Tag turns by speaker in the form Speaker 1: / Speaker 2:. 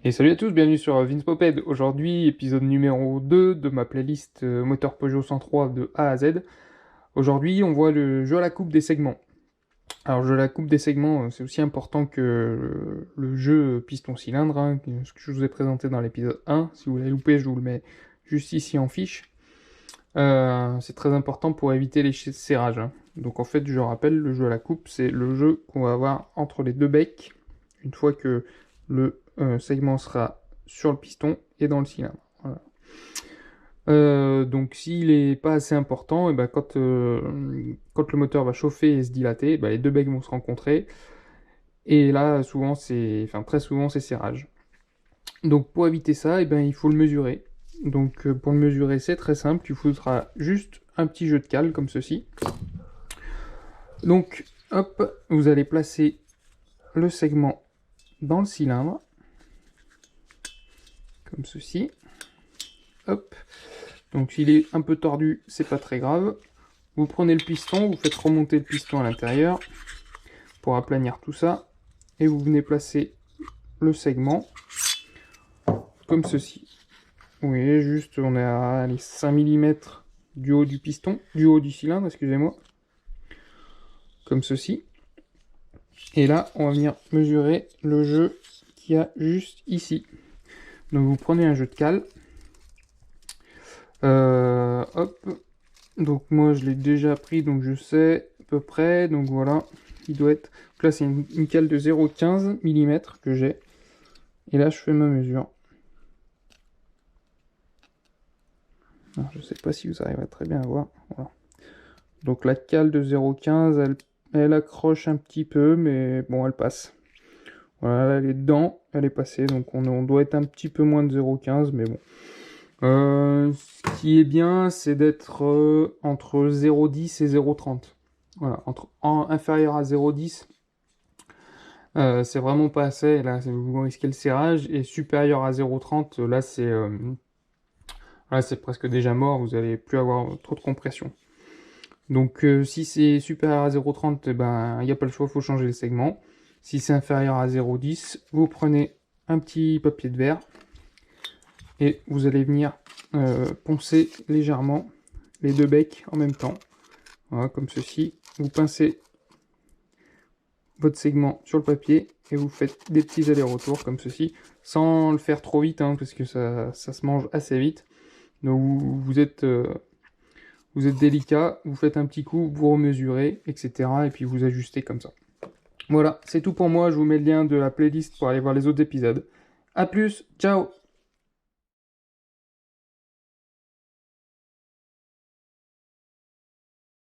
Speaker 1: Et salut à tous, bienvenue sur Vince Poped. Aujourd'hui, épisode numéro 2 de ma playlist moteur Peugeot 103 de A à Z. Aujourd'hui, on voit le jeu à la coupe des segments. Alors, le jeu à la coupe des segments, c'est aussi important que le jeu piston-cylindre, hein, ce que je vous ai présenté dans l'épisode 1. Si vous l'avez loupé, je vous le mets juste ici en fiche. C'est très important pour éviter les serrages, hein. Donc en fait, je rappelle, le jeu à la coupe, c'est le jeu qu'on va avoir entre les deux becs, une fois que le segment sera sur le piston et dans le cylindre. Voilà. Donc s'il n'est pas assez important, et ben, quand le moteur va chauffer et se dilater, ben, les deux becs vont se rencontrer. Et là, très souvent, c'est serrage. Donc pour éviter ça, et ben, il faut le mesurer. Donc pour le mesurer, c'est très simple, il faudra juste un petit jeu de cale comme ceci. Donc hop, vous allez placer le segment dans le cylindre, comme ceci. Hop. Donc s'il est un peu tordu, c'est pas très grave. Vous prenez le piston, vous faites remonter le piston à l'intérieur pour aplanir tout ça. Et vous venez placer le segment comme ceci. Vous voyez, juste on est à 5 mm du haut du piston, du haut du cylindre, excusez-moi. Comme ceci. Et là, on va venir mesurer le jeu qu'il y a juste ici. Donc vous prenez un jeu de cale. Hop. Donc moi je l'ai déjà pris, donc je sais à peu près. Donc voilà, il doit être... Donc là c'est une cale de 0,15 mm que j'ai. Et là je fais ma mesure. Alors, je sais pas si vous arrivez à très bien à voir. Voilà. Donc la cale de 0,15, elle accroche un petit peu, mais bon, elle passe. Voilà, là, elle est dedans, elle est passée, donc on doit être un petit peu moins de 0,15, mais bon. Ce qui est bien, c'est d'être entre 0,10 et 0,30. Voilà, inférieur à 0,10, c'est vraiment pas assez, là vous risquez le serrage, et supérieur à 0,30, là c'est presque déjà mort, vous allez plus avoir trop de compression. Donc si c'est supérieur à 0,30, ben il n'y a pas le choix, il faut changer le segment. Si c'est inférieur à 0,10, vous prenez un petit papier de verre et vous allez venir poncer légèrement les deux becs en même temps. Voilà, comme ceci. Vous pincez votre segment sur le papier et vous faites des petits allers-retours comme ceci, sans le faire trop vite, hein, parce que ça se mange assez vite. Donc vous êtes délicat, vous faites un petit coup, vous remesurez, etc. Et puis vous ajustez comme ça. Voilà, c'est tout pour moi. Je vous mets le lien de la playlist pour aller voir les autres épisodes. A plus, ciao!